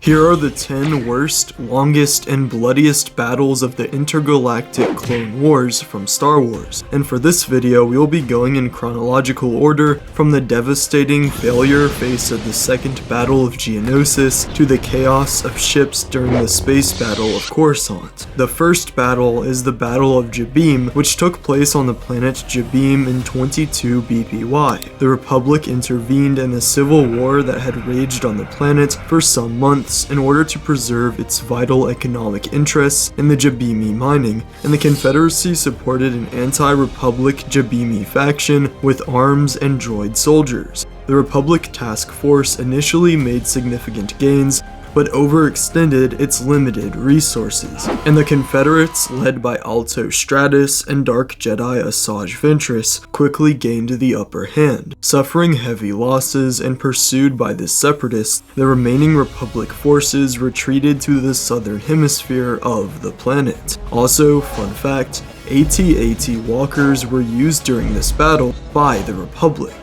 Here are the 10 worst, longest, and bloodiest battles of the intergalactic Clone Wars from Star Wars. And for this video, we will be going in chronological order from the devastating failure faced at the Second Battle of Geonosis to the chaos of ships during the space battle of Coruscant. The first battle is the Battle of Jabiim, which took place on the planet Jabiim in 22 BBY. The Republic intervened in a civil war that had raged on the planet for some months in order to preserve its vital economic interests in the Jabiimi mining, and the Confederacy supported an anti-Republic Jabiimi faction with arms and droid soldiers. The Republic Task Force initially made significant gains, but overextended its limited resources, and the Confederates, led by Alto Stratus and Dark Jedi Asajj Ventress, quickly gained the upper hand. Suffering heavy losses and pursued by the Separatists, the remaining Republic forces retreated to the southern hemisphere of the planet. Also, fun fact, AT-AT walkers were used during this battle by the Republic.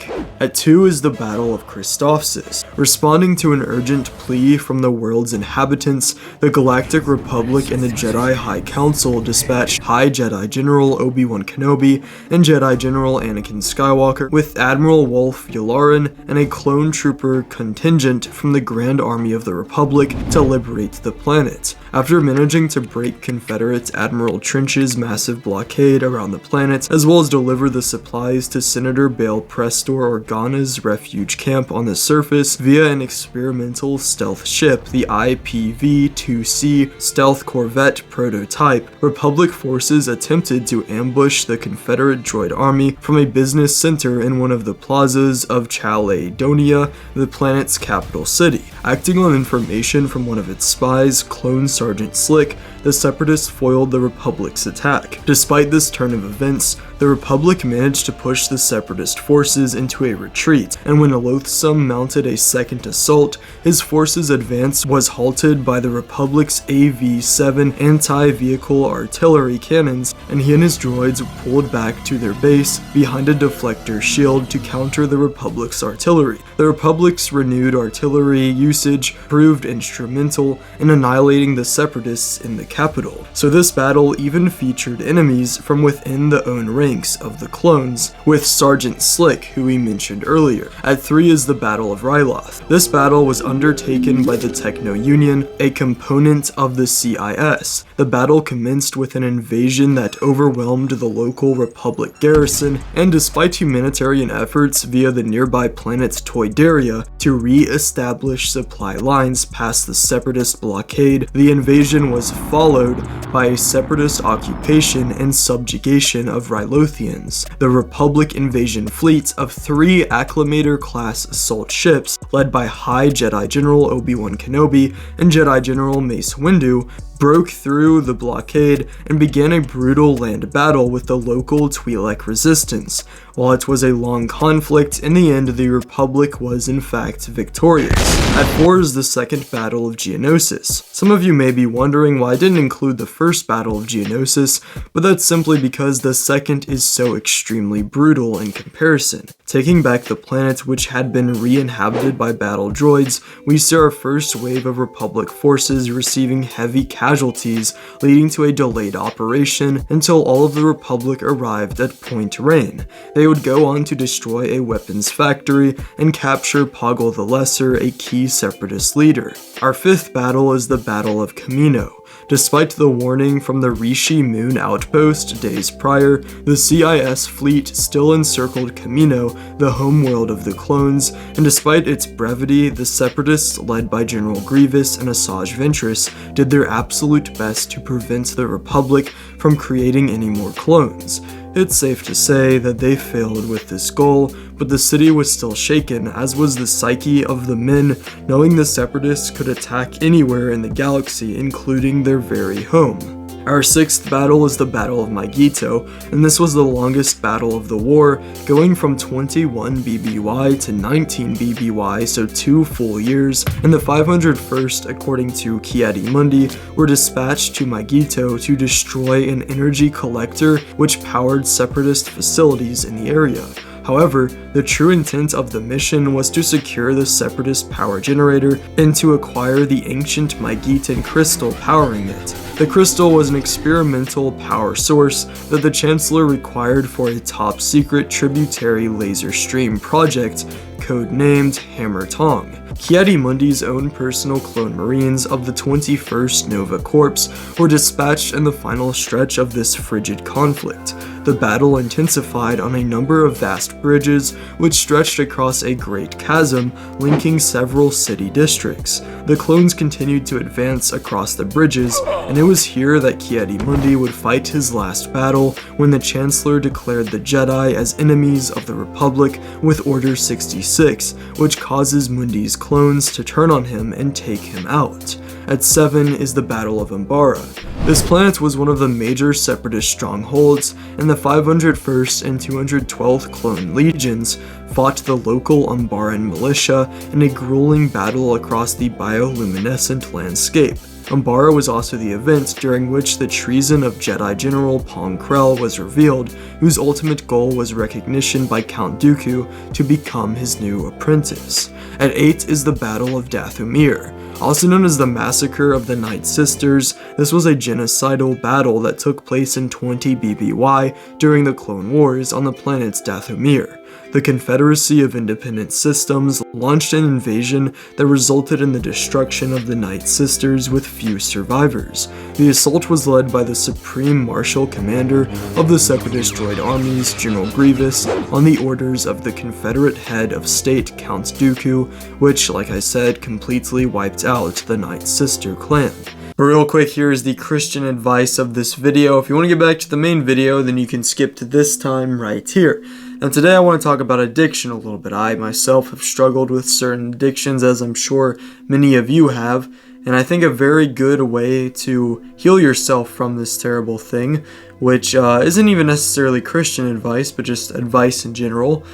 At 2 is the Battle of Christophsis. Responding to an urgent plea from the world's inhabitants, the Galactic Republic and the Jedi High Council dispatched High Jedi General Obi-Wan Kenobi and Jedi General Anakin Skywalker with Admiral Wolf Yularen and a clone trooper contingent from the Grand Army of the Republic to liberate the planet. After managing to break Confederate Admiral Trench's massive blockade around the planet, as well as deliver the supplies to Senator Bail Prestor Organa's refuge camp on the surface via an experimental stealth ship, the IPV-2C stealth corvette prototype, Republic forces attempted to ambush the Confederate droid army from a business center in one of the plazas of Chaledonia, the planet's capital city. Acting on information from one of its spies, Clone Sergeant Slick, the Separatists foiled the Republic's attack. Despite this turn of events, the Republic managed to push the Separatist forces into a retreat, and when Loathsome mounted a second assault, his forces' advance was halted by the Republic's AV-7 anti-vehicle artillery cannons, and he and his droids pulled back to their base behind a deflector shield to counter the Republic's artillery. The Republic's renewed artillery usage proved instrumental in annihilating the Separatists in the capital, so this battle even featured enemies from within the own ranks of the clones, with Sergeant Slick, who we mentioned earlier. At 3 is the Battle of Ryloth. This battle was undertaken by the Techno Union, a component of the CIS. The battle commenced with an invasion that overwhelmed the local Republic garrison, and despite humanitarian efforts via the nearby planet Toydaria to re-establish supply lines past the Separatist blockade, the invasion was followed by a Separatist occupation and subjugation of Rylothians. The Republic invasion fleet of 3 Acclamator-class assault ships, led by High Jedi General Obi-Wan Kenobi and Jedi General Mace Windu, broke through the blockade and began a brutal land battle with the local Twi'lek resistance. While it was a long conflict, in the end the Republic was in fact victorious. At 4 is the Second Battle of Geonosis. Some of you may be wondering why I didn't include the first Battle of Geonosis, but that's simply because the second is so extremely brutal in comparison. Taking back the planet, which had been re-inhabited by battle droids, we see our first wave of Republic forces receiving heavy casualties, leading to a delayed operation until all of the Republic arrived at Point Rain. They would go on to destroy a weapons factory and capture Poggle the Lesser, a key Separatist leader. Our 5th battle is the Battle of Kamino. Despite the warning from the Rishi Moon outpost days prior, the CIS fleet still encircled Kamino, the homeworld of the clones, and despite its brevity, the Separatists, led by General Grievous and Asajj Ventress, did their absolute best to prevent the Republic from creating any more clones. It's safe to say that they failed with this goal, but the city was still shaken, as was the psyche of the men, knowing the Separatists could attack anywhere in the galaxy, including their very home. Our 6th battle is the Battle of Mygeeto, and this was the longest battle of the war, going from 21 BBY to 19 BBY, so 2 full years, and the 501st, according to Ki-Adi-Mundi, were dispatched to Mygeeto to destroy an energy collector which powered Separatist facilities in the area. However, the true intent of the mission was to secure the Separatist power generator and to acquire the ancient Mygeetan crystal powering it. The crystal was an experimental power source that the Chancellor required for a top-secret tributary laser stream project codenamed Hammer Tong. Ki-Adi-Mundi's own personal clone marines of the 21st Nova Corps were dispatched in the final stretch of this frigid conflict. The battle intensified on a number of vast bridges which stretched across a great chasm linking several city districts. The clones continued to advance across the bridges, and it was here that Ki-Adi-Mundi would fight his last battle when the Chancellor declared the Jedi as enemies of the Republic with Order 66, which causes Mundi's clones to turn on him and take him out. At 7 is the Battle of Umbara. This planet was one of the major Separatist strongholds, and the 501st and 212th Clone Legions fought the local Umbaran militia in a grueling battle across the bioluminescent landscape. Umbara was also the event during which the treason of Jedi General Pong Krell was revealed, whose ultimate goal was recognition by Count Dooku to become his new apprentice. At 8 is the Battle of Dathomir. Also known as the Massacre of the Night Sisters, this was a genocidal battle that took place in 20 BBY during the Clone Wars on the planet Dathomir. The Confederacy of Independent Systems launched an invasion that resulted in the destruction of the Night Sisters with few survivors. The assault was led by the Supreme Marshal Commander of the Separatist droid armies, General Grievous, on the orders of the Confederate head of state, Count Dooku, which, like I said, completely wiped out the Night Sister clan. But real quick, here is the Christian advice of this video. If you want to get back to the main video, then you can skip to this time right here. Now today I want to talk about addiction a little bit. I myself have struggled with certain addictions, as I'm sure many of you have, and I think a very good way to heal yourself from this terrible thing, which isn't even necessarily Christian advice, but just advice in general,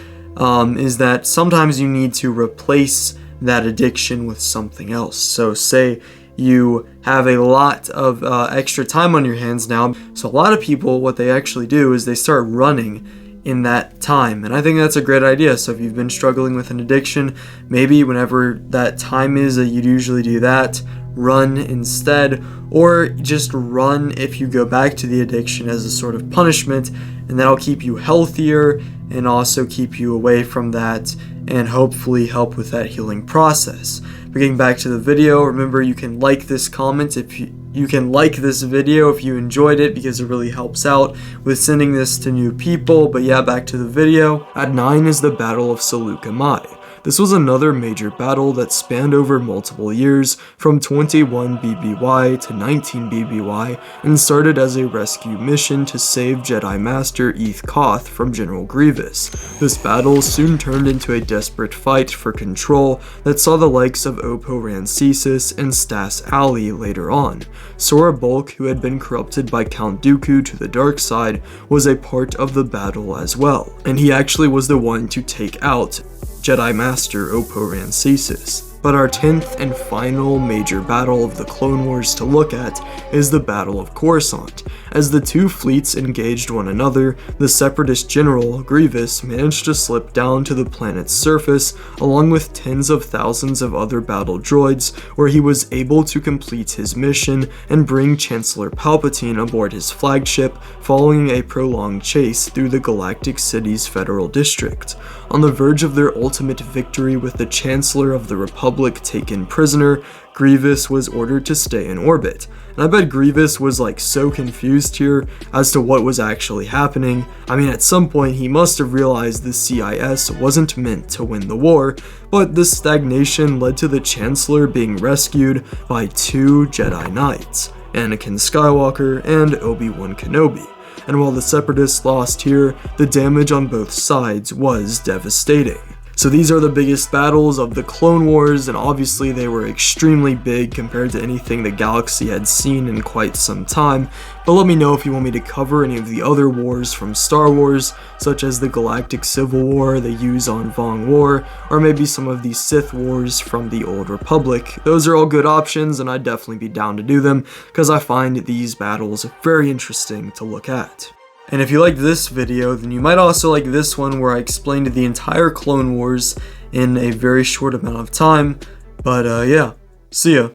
is that sometimes you need to replace that addiction with something else. So say you have a lot of extra time on your hands now, so a lot of people, what they actually do is they start running in that time, and I think that's a great idea. So if you've been struggling with an addiction, maybe whenever that time is that you'd usually do that, run instead, or just run if you go back to the addiction as a sort of punishment, and that'll keep you healthier and also keep you away from that and hopefully help with that healing process. But getting back to the video, remember you can like this comment if you can like this video if you enjoyed it, because it really helps out with sending this to new people. But yeah, back to the video. At 9 is the Battle of Saleucami. This was another major battle that spanned over multiple years, from 21 BBY to 19 BBY, and started as a rescue mission to save Jedi Master Eth Koth from General Grievous. This battle soon turned into a desperate fight for control that saw the likes of Oppo Rancisis and Stas Ali later on. Sora Bulk, who had been corrupted by Count Dooku to the dark side, was a part of the battle as well, and he actually was the one to take out Jedi Master Oppo Rancisis. But our 10th and final major battle of the Clone Wars to look at is the Battle of Coruscant. As the two fleets engaged one another, the Separatist General, Grievous, managed to slip down to the planet's surface along with tens of thousands of other battle droids, where he was able to complete his mission and bring Chancellor Palpatine aboard his flagship following a prolonged chase through the Galactic City's Federal District. On the verge of their ultimate victory with the Chancellor of the Republic taken prisoner, Grievous was ordered to stay in orbit. And I bet Grievous was like so confused here as to what was actually happening. I mean, at some point he must have realized the CIS wasn't meant to win the war, but this stagnation led to the Chancellor being rescued by two Jedi Knights, Anakin Skywalker and Obi-Wan Kenobi. And while the Separatists lost here, the damage on both sides was devastating. So these are the biggest battles of the Clone Wars, and obviously they were extremely big compared to anything the galaxy had seen in quite some time. But let me know if you want me to cover any of the other wars from Star Wars, such as the Galactic Civil War, the Yuuzhan Vong War, or maybe some of the Sith Wars from the Old Republic. Those are all good options, and I'd definitely be down to do them, because I find these battles very interesting to look at. And if you like this video, then you might also like this one where I explained the entire Clone Wars in a very short amount of time. But yeah, see ya.